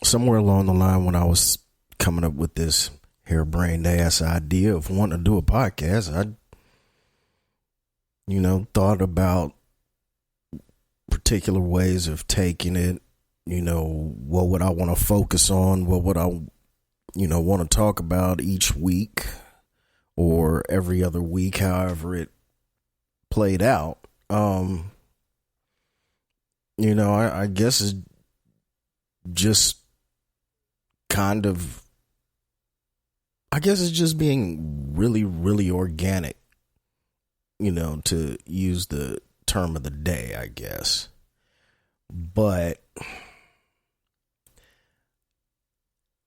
somewhere along the line when I was coming up with this harebrained ass idea of wanting to do a podcast, I, thought about particular ways of taking it. What would I want to focus on? What would I, want to talk about each week or every other week, however it played out. I guess it's just kind of, I guess it's just being really, really organic, to use the term of the day, I guess. But,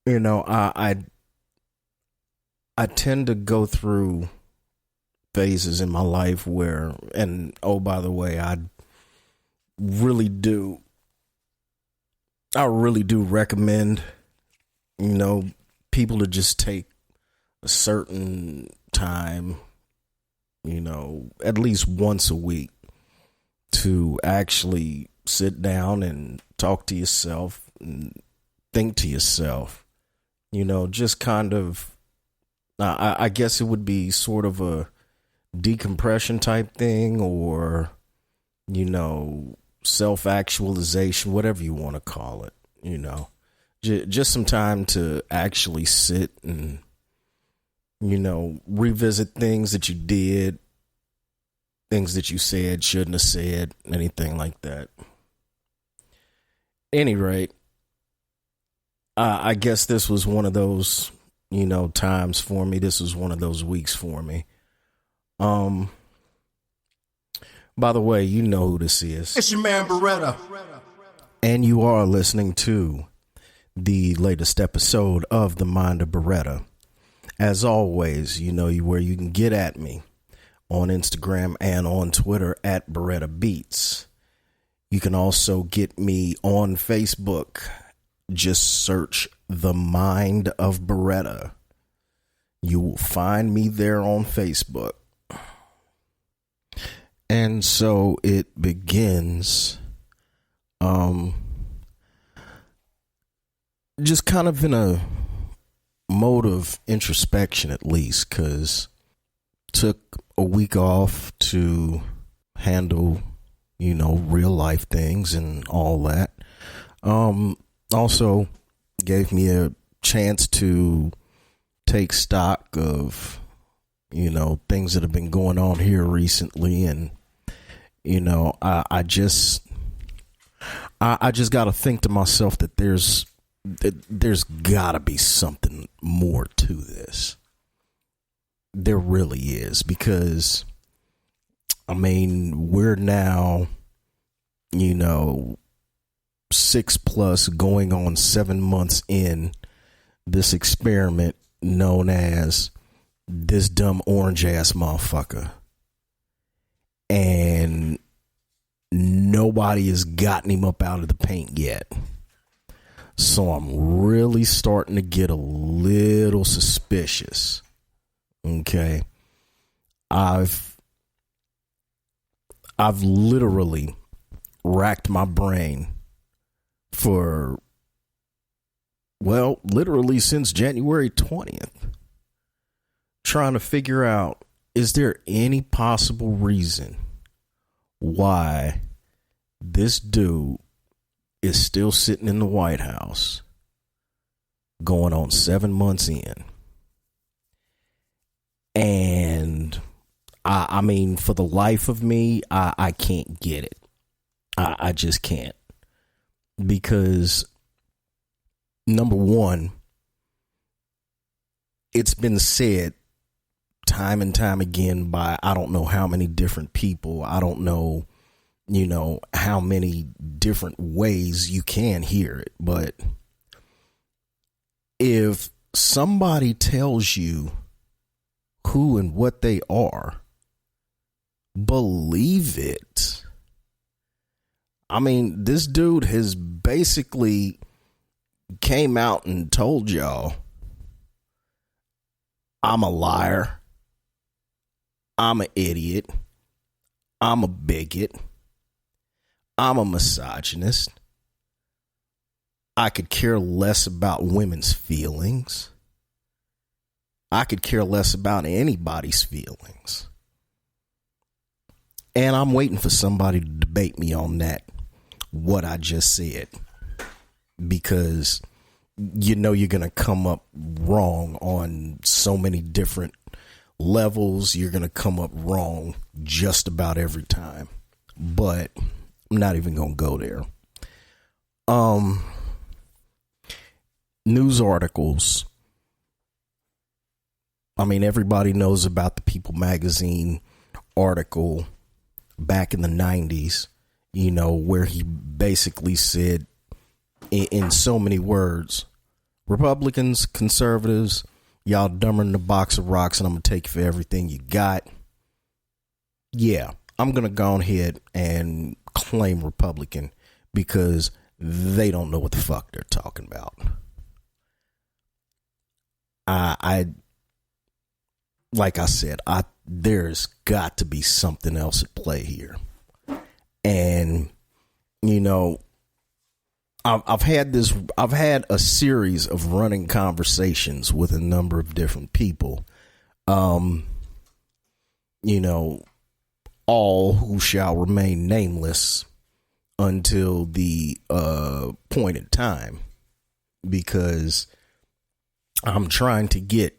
I tend to go through phases in my life where, and oh, by the way, I really do recommend, people to just take a certain time, at least once a week to actually sit down and talk to yourself and think to yourself, just kind of, I guess it would be sort of a decompression type thing, or, self-actualization, whatever you want to call it, just some time to actually sit and, revisit things that you did, things that you said, shouldn't have said, anything like that. Any rate, I guess this was one of those, times for me. This was one of those weeks for me. By the way, you know who this is. It's your man Beretta. And you are listening to the latest episode of The Mind of Beretta. As always, where you can get at me on Instagram and on Twitter at Beretta Beats. You can also get me on Facebook. Just search The Mind of Beretta. You will find me there on Facebook. And so it begins, just kind of in a mode of introspection, at least, because took a week off to handle, real life things and all that. Also gave me a chance to take stock of, things that have been going on here recently. And, I just got to think to myself that there's gotta be something more to this. There really is, because we're now, 6+ going on 7 months in this experiment known as this dumb orange ass motherfucker, and nobody has gotten him up out of the paint yet. So I'm really starting to get a little suspicious. Okay. I've literally racked my brain for, literally since January 20th, trying to figure out, is there any possible reason why this dude is still sitting in the White House going on 7 months in? And for the life of me, I can't get it. I just can't. Because, number one, it's been said time and time again by I don't know how many different people. I don't know, how many different ways you can hear it. But if somebody tells you who and what they are, believe it. This dude has basically came out and told y'all, I'm a liar, I'm an idiot, I'm a bigot, I'm a misogynist, I could care less about women's feelings. I could care less about anybody's feelings. And I'm waiting for somebody to debate me on that, what I just said. Because you know you're going to come up wrong on so many different levels. You're going to come up wrong just about every time. But I'm not even going to go there. News articles. I mean, everybody knows about the People magazine article back in the 90s, you know, where he basically said in so many words, Republicans, conservatives, y'all dumber than a box of rocks, and I'm going to take you for everything you got. Yeah, I'm going to go ahead and claim Republican because they don't know what the fuck they're talking about. Like I said, there's got to be something else at play here. And, you know, I've had a series of running conversations with a number of different people, you know, all who shall remain nameless until the appointed time, because I'm trying to get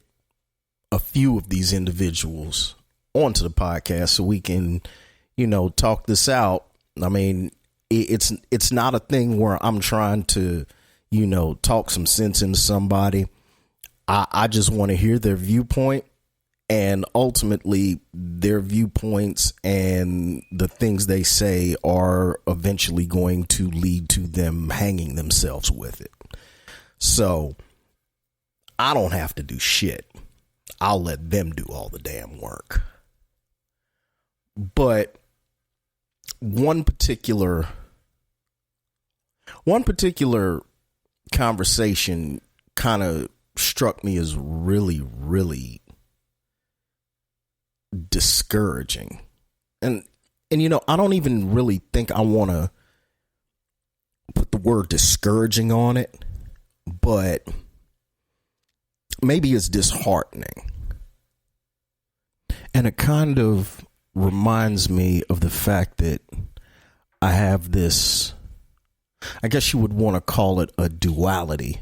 a few of these individuals onto the podcast so we can, you know, talk this out. I mean, it's not a thing where I'm trying to, you know, talk some sense into somebody. I just want to hear their viewpoint, and ultimately their viewpoints and the things they say are eventually going to lead to them hanging themselves with it. So I don't have to do shit. I'll let them do all the damn work. But one particular conversation kind of struck me as really, really discouraging. And you know, I don't even really think I want to put the word discouraging on it, but maybe it's disheartening. And it kind of reminds me of the fact that I have this, I guess you would want to call it a duality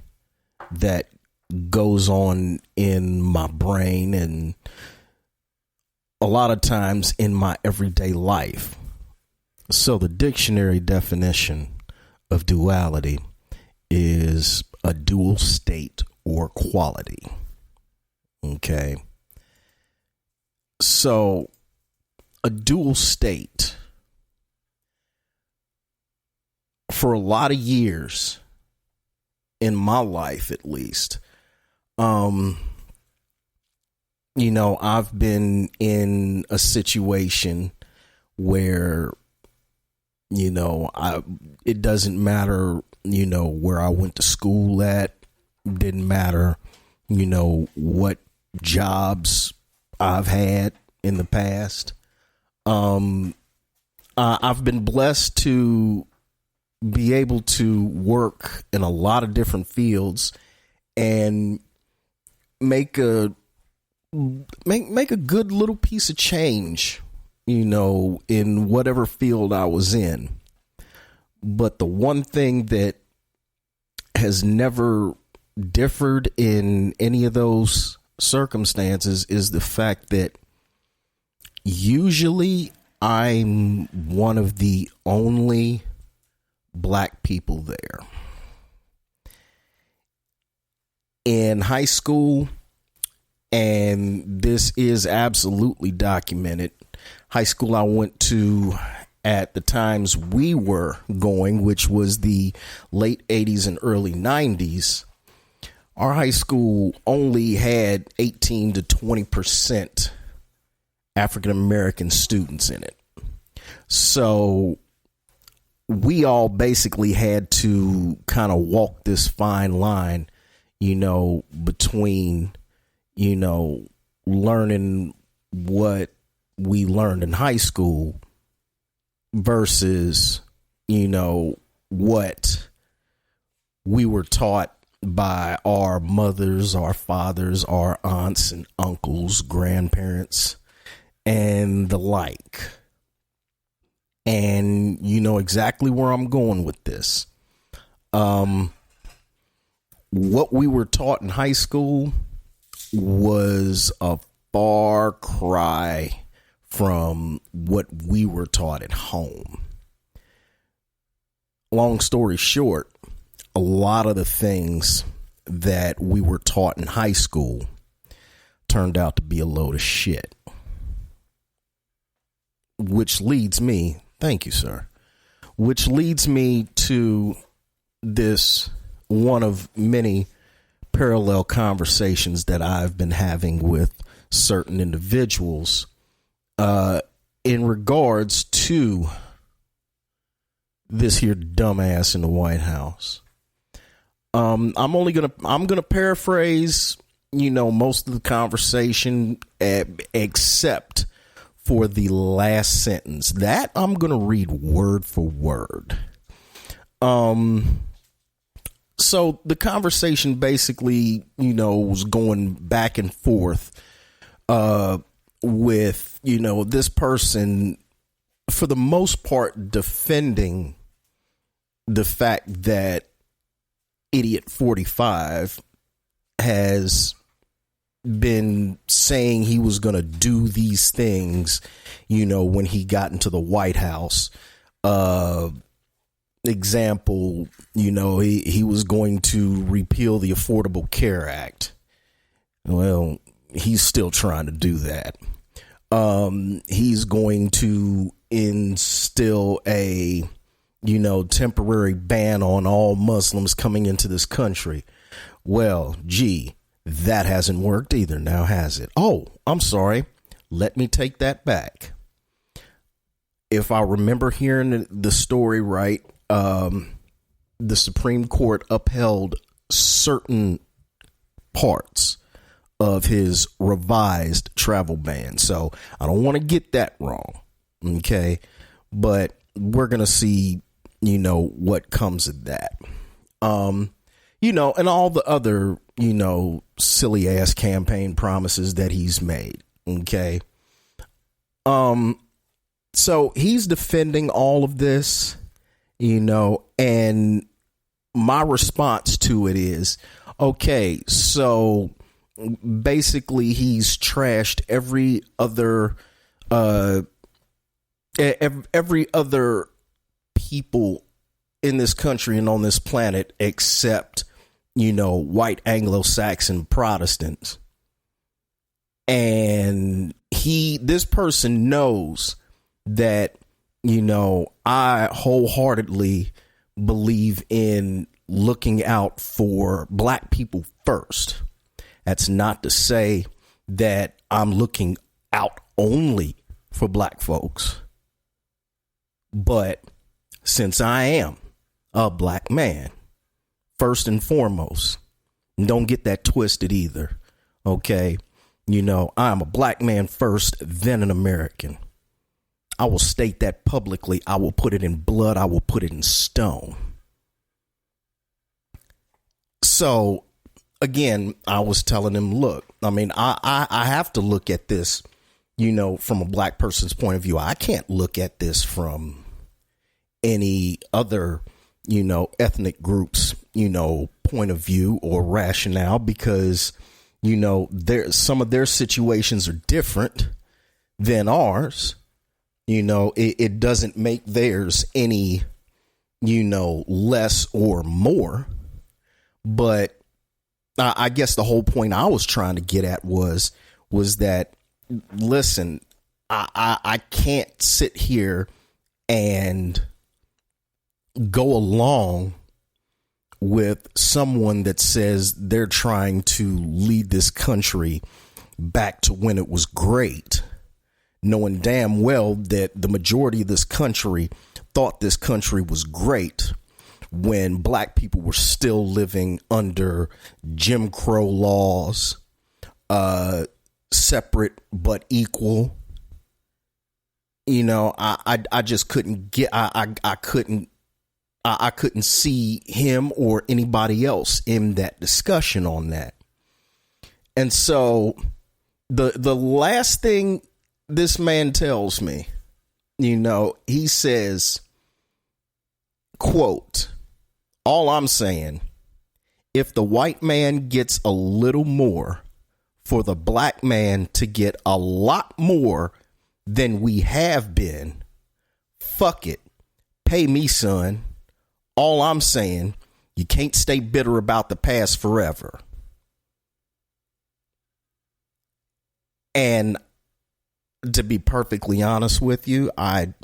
that goes on in my brain and a lot of times in my everyday life. So the dictionary definition of duality is a dual state or quality. Okay. So a dual state, for a lot of years in my life, at least, you know, I've been in a situation where, you know, it doesn't matter, you know, where I went to school at, didn't matter, you know, what jobs I've had in the past. I've been blessed to be able to work in a lot of different fields and make a good little piece of change, you know, in whatever field I was in. But the one thing that has never differed in any of those circumstances is the fact that usually I'm one of the only black people there. In high school, and this is absolutely documented, high school I went to at the times we were going, which was the late 80s and early 90s, our high school only had 18 to 20% African American students in it. So we all basically had to kind of walk this fine line, you know, between, you know, learning what we learned in high school versus, you know, what we were taught by our mothers, our fathers, our aunts and uncles, grandparents, and the like. And you know exactly where I'm going with this. What we were taught in high school was a far cry from what we were taught at home. Long story short, a lot of the things that we were taught in high school turned out to be a load of shit. Which leads me, thank you, sir, which leads me to this one of many parallel conversations that I've been having with certain individuals in regards to this here dumbass in the White House. I'm gonna paraphrase, most of the conversation, except for the last sentence. That I'm gonna read word for word. So the conversation basically, was going back and forth with, this person, for the most part, defending the fact that Idiot 45 has been saying he was going to do these things, when he got into the White House. Example, he was going to repeal the Affordable Care Act. Well, he's still trying to do that. He's going to instill a, temporary ban on all Muslims coming into this country. Well, gee, that hasn't worked either. Now has it? Oh, I'm sorry. Let me take that back. If I remember hearing the story right, the Supreme Court upheld certain parts of his revised travel ban. So I don't want to get that wrong. Okay. But we're going to see, what comes of that. And all the other, silly ass campaign promises that he's made. Okay. So he's defending all of this, and my response to it is, okay, so basically he's trashed every other people in this country and on this planet except, white Anglo-Saxon Protestants. And this person knows that, I wholeheartedly believe in looking out for black people first. That's not to say that I'm looking out only for black folks. But since I am a black man, first and foremost, and don't get that twisted either. Okay. I'm a black man first, then an American. I will state that publicly. I will put it in blood. I will put it in stone. So again, I was telling him, look, I have to look at this, from a black person's point of view. I can't look at this from any other, ethnic groups, point of view or rationale, because, some of their situations are different than ours. It doesn't make theirs any, less or more. But I guess the whole point I was trying to get at was that, listen, I can't sit here and go along with someone that says they're trying to lead this country back to when it was great, knowing damn well that the majority of this country thought this country was great when black people were still living under Jim Crow laws, separate but equal. I just couldn't get, I couldn't I couldn't see him or anybody else in that discussion on that. And so the last thing this man tells me, he says, quote, all I'm saying, if the white man gets a little more for the black man to get a lot more than we have been, fuck it. Pay me, son. All I'm saying, you can't stay bitter about the past forever. And to be perfectly honest with you, I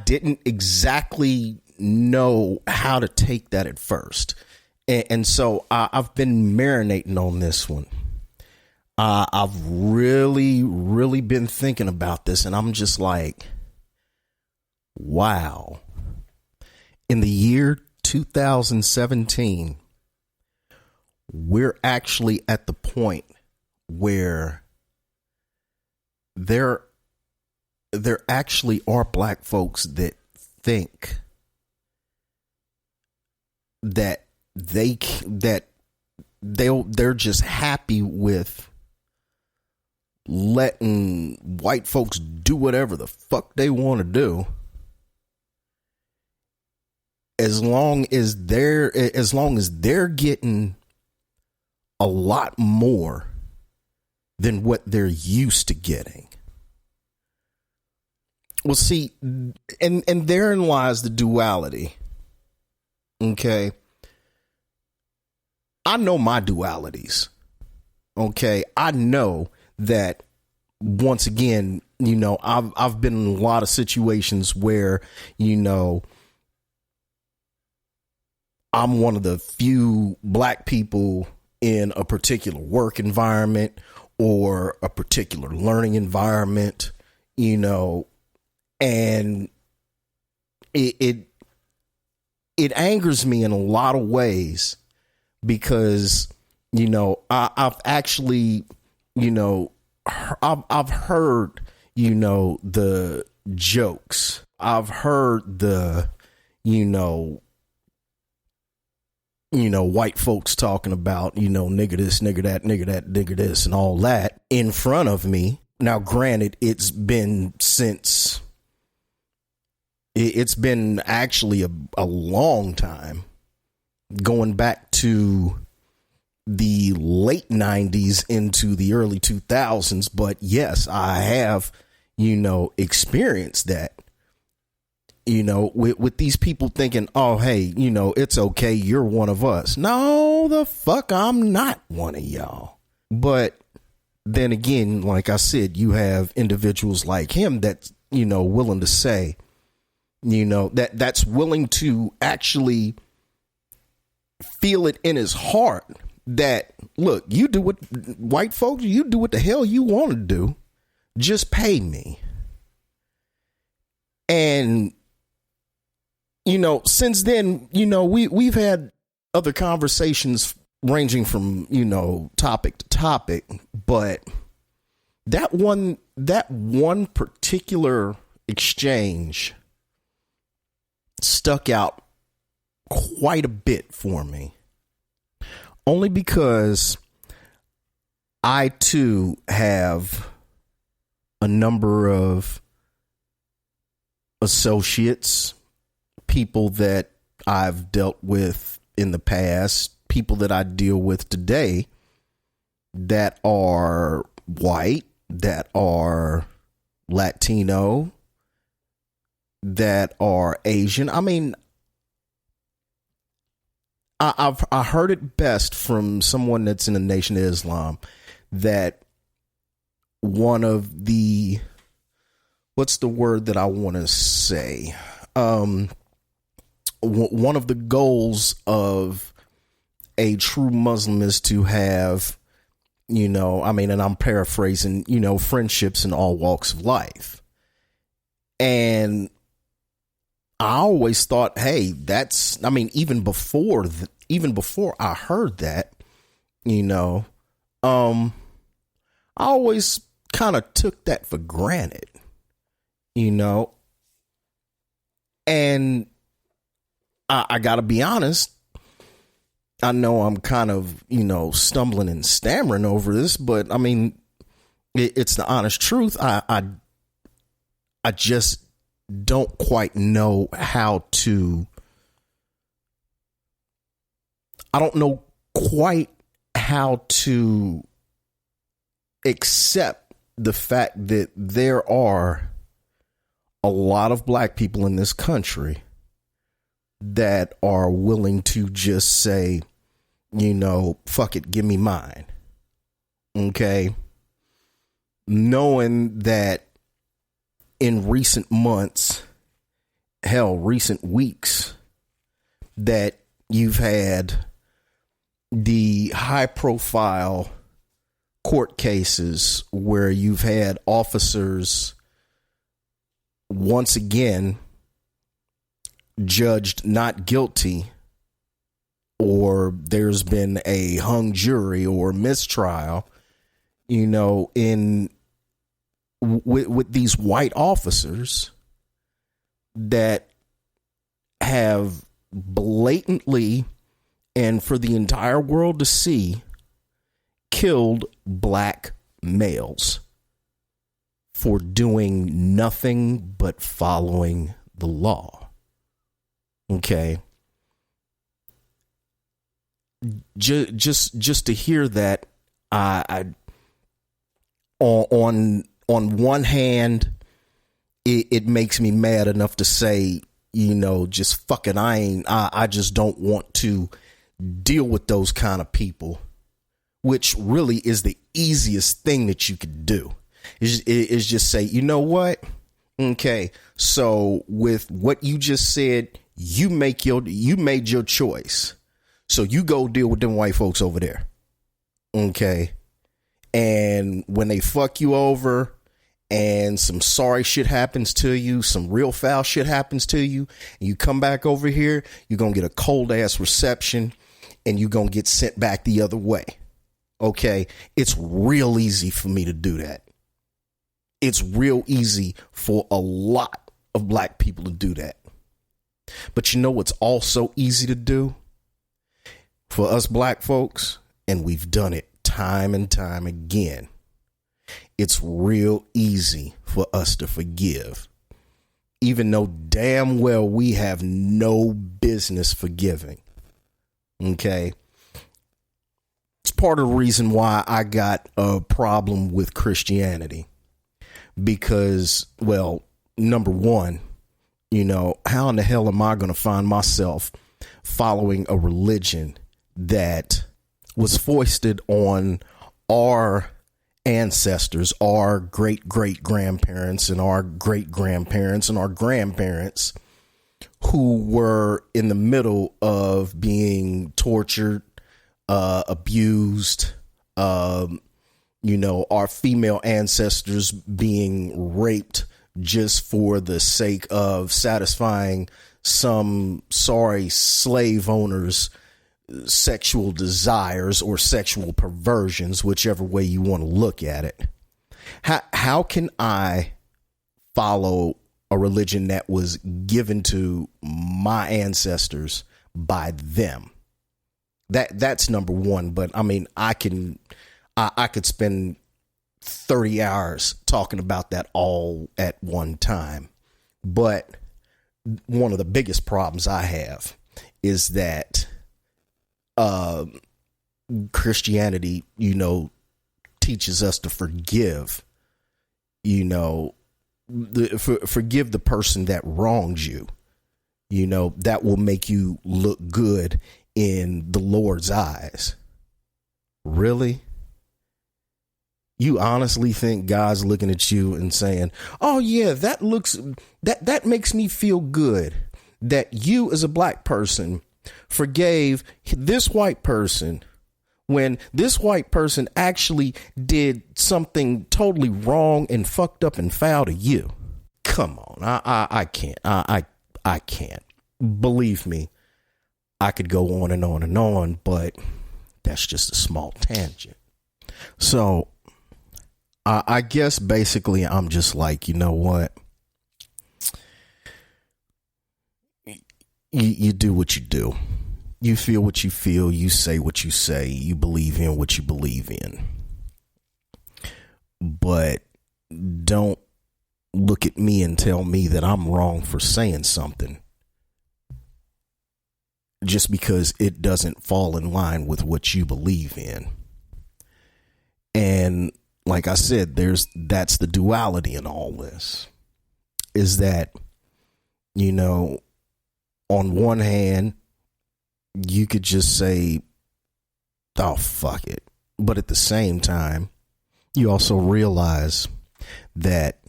didn't exactly know how to take that at first. And so I've been marinating on this one. I've really, really been thinking about this, and I'm just like, wow. In the year 2017, we're actually at the point where there actually are black folks that think that they're just happy with letting white folks do whatever the fuck they want to do, as long as they're getting a lot more than what they're used to getting. Well, see, and therein lies the duality. Okay. I know my dualities. Okay. I know that, once again, I've been in a lot of situations where, I'm one of the few black people in a particular work environment or a particular learning environment, and it angers me in a lot of ways because, I've actually, I've heard, the jokes. I've heard the, white folks talking about, nigger this, nigger that, nigger that, nigger this, and all that in front of me. Now, granted, it's been actually a long time, going back to the late 90s into the early 2000s. But yes, I have, experienced that. With these people thinking, oh, hey, it's okay, you're one of us. No, the fuck, I'm not one of y'all. But then again, like I said, you have individuals like him that's, willing to say, that's willing to actually feel it in his heart that, look, you do what white folks, you do what the hell you want to do. Just pay me. And since then, we've had other conversations ranging from, topic to topic, but that one particular exchange stuck out quite a bit for me, only because I too have a number of associates, people that I've dealt with in the past, people that I deal with today that are white, that are Latino, that are Asian. I mean, I heard it best from someone that's in the Nation of Islam that one of the, what's the word that I want to say? One of the goals of a true Muslim is to have, and I'm paraphrasing, friendships in all walks of life. And I always thought, hey, that's, even before I heard that, I always kind of took that for granted, and I gotta be honest. I know I'm kind of, stumbling and stammering over this, but I mean, it's the honest truth. I just don't quite know I don't know quite how to accept the fact that there are a lot of black people in this country that are willing to just say, fuck it, give me mine. Okay. Knowing that in recent months, recent weeks, that you've had the high profile court cases where you've had officers once again judged not guilty, or there's been a hung jury or mistrial, with these white officers that have blatantly, and for the entire world to see, killed black males for doing nothing but following the law. Okay. Just to hear that, I on one hand, it makes me mad enough to say, just fucking, I just don't want to deal with those kind of people, which really is the easiest thing that you could do is just say, you know what? Okay. So with what you just said, you made your choice. So you go deal with them white folks over there. Okay. And when they fuck you over and some sorry shit happens to you, some real foul shit happens to you, and you come back over here, you're going to get a cold ass reception and you're going to get sent back the other way. Okay. It's real easy for me to do that. It's real easy for a lot of black people to do that. But you know what's also easy to do for us black folks? And we've done it time and time again. It's real easy for us to forgive, even though damn well we have no business forgiving. Okay. It's part of the reason why I got a problem with Christianity, because, well, number one, how in the hell am I going to find myself following a religion that was foisted on our ancestors, our great great grandparents and our great grandparents and our grandparents, who were in the middle of being tortured, abused, our female ancestors being raped just for the sake of satisfying some sorry slave owners' sexual desires or sexual perversions, whichever way you want to look at it. How can I follow a religion that was given to my ancestors by them? That's number one. But I mean, I could spend 30 hours talking about that all at one time. But one of the biggest problems I have is that Christianity, teaches us to forgive, forgive the person that wronged you. That will make you look good in the Lord's eyes. Really? You honestly think God's looking at you and saying, oh yeah, that makes me feel good that you as a black person forgave this white person when this white person actually did something totally wrong and fucked up and foul to you? Come on. I can't. I can't. Believe me, I could go on and on and on, but that's just a small tangent. So I guess basically I'm just like, you know what? you do what you do. You feel what you feel. You say what you say. You believe in what you believe in. But don't look at me and tell me that I'm wrong for saying something just because it doesn't fall in line with what you believe in. And like I said, that's the duality in all this, is that, you know, on one hand, you could just say, oh, fuck it. But at the same time, you also realize that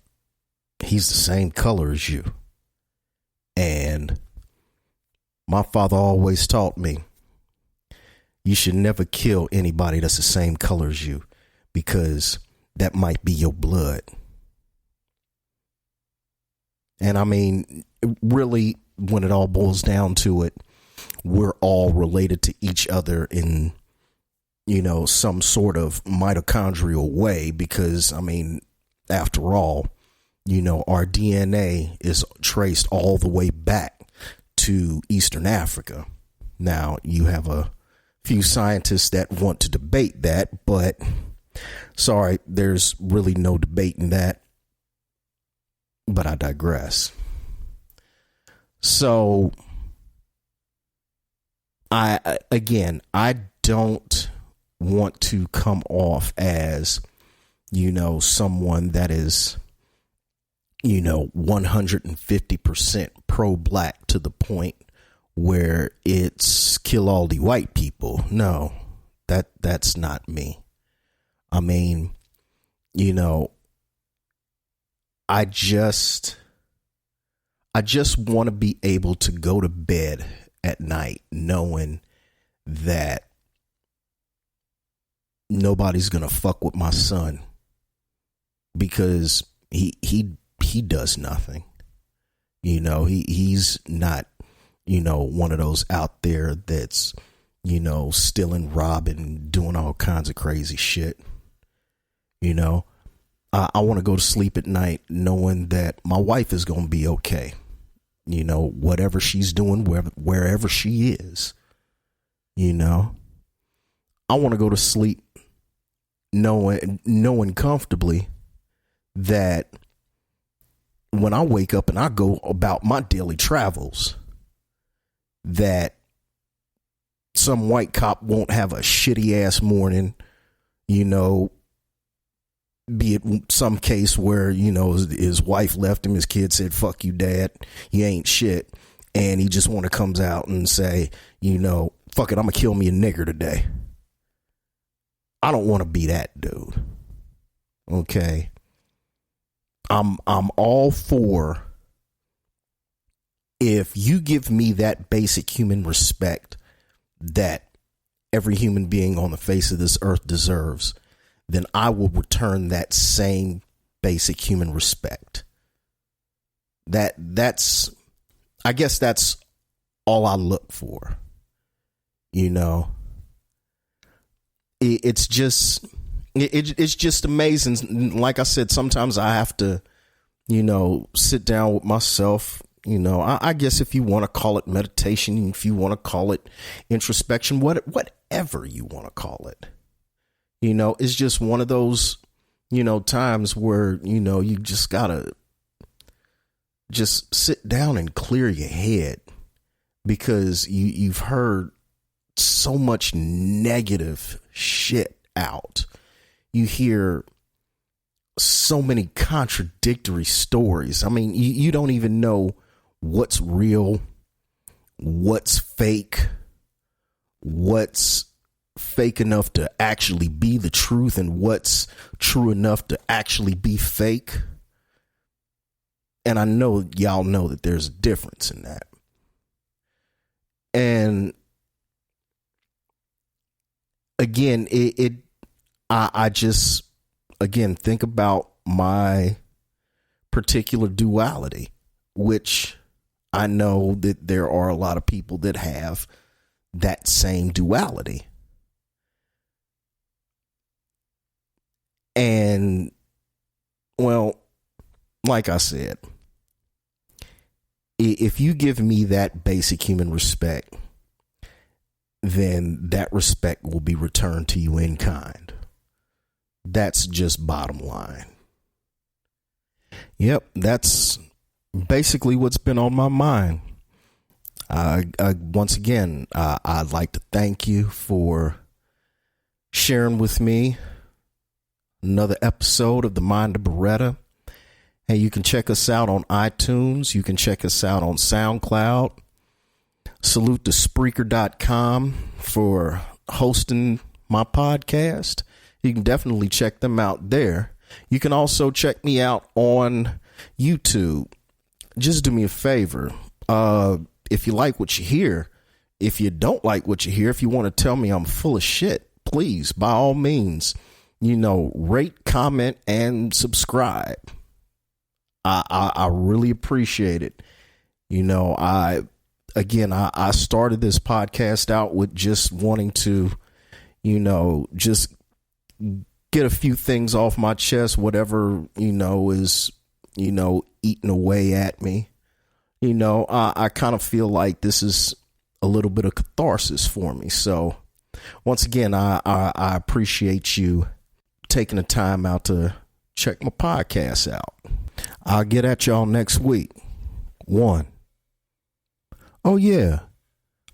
he's the same color as you. And my father always taught me, you should never kill anybody that's the same color as you, because that might be your blood. And I mean, really, when it all boils down to it, we're all related to each other in, you know, some sort of mitochondrial way, because, I mean, after all, you know, our DNA is traced all the way back to Eastern Africa. Now, you have a few scientists that want to debate that, but sorry, there's really no debating that. But I digress. So, I don't want to come off as, you know, someone that is, you know, 150% pro-black to the point where it's kill all the white people. No, that's not me. I mean, you know, I just want to be able to go to bed at night knowing that nobody's gonna fuck with my son, because he does nothing. You know, he's not, you know, one of those out there that's, you know, stealing, robbing, doing all kinds of crazy shit. You know, I want to go to sleep at night knowing that my wife is going to be okay. You know, whatever she's doing, wherever she is, you know, I want to go to sleep knowing comfortably that when I wake up and I go about my daily travels, that some white cop won't have a shitty ass morning, you know, be it some case where, you know, his wife left him, his kid said, fuck you, dad, you ain't shit. And he just want to comes out and say, you know, fuck it, I'm gonna kill me a nigger today. I don't want to be that dude. Okay. I'm all for, if you give me that basic human respect that every human being on the face of this earth deserves, then I will return that same basic human respect. I guess that's all I look for. You know, it's just amazing. Like I said, sometimes I have to, you know, sit down with myself. You know, I guess if you want to call it meditation, if you want to call it introspection, whatever you want to call it. You know, it's just one of those, you know, times where, you know, you just gotta just sit down and clear your head, because you've heard so much negative shit out. You hear so many contradictory stories. I mean, you don't even know what's real, what's fake, what's fake enough to actually be the truth, and what's true enough to actually be fake. And I know y'all know that there's a difference in that. And again, I just, again, think about my particular duality, which I know that there are a lot of people that have that same duality. And, well, like I said, If you give me that basic human respect, then that respect will be returned to you in kind. That's just bottom line. Yep, that's basically what's been on my mind. Once again, I'd like to thank you for sharing with me another episode of The Mind of Beretta. Hey, you can check us out on iTunes. You can check us out on SoundCloud. Salute to Spreaker.com for hosting my podcast. You can definitely check them out there. You can also check me out on YouTube. Just do me a favor. If you like what you hear, if you don't like what you hear, if you want to tell me I'm full of shit, please, by all means, rate, comment, and subscribe. I really appreciate it. I started this podcast out with just wanting to, just get a few things off my chest, whatever, is, eating away at me. I kind of feel like this is a little bit of catharsis for me. So once again, I appreciate you taking the time out to check my podcast out. I'll get at y'all next week. One. Oh yeah,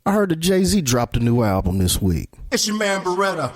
I heard that Jay-Z dropped a new album this week. It's your man Beretta.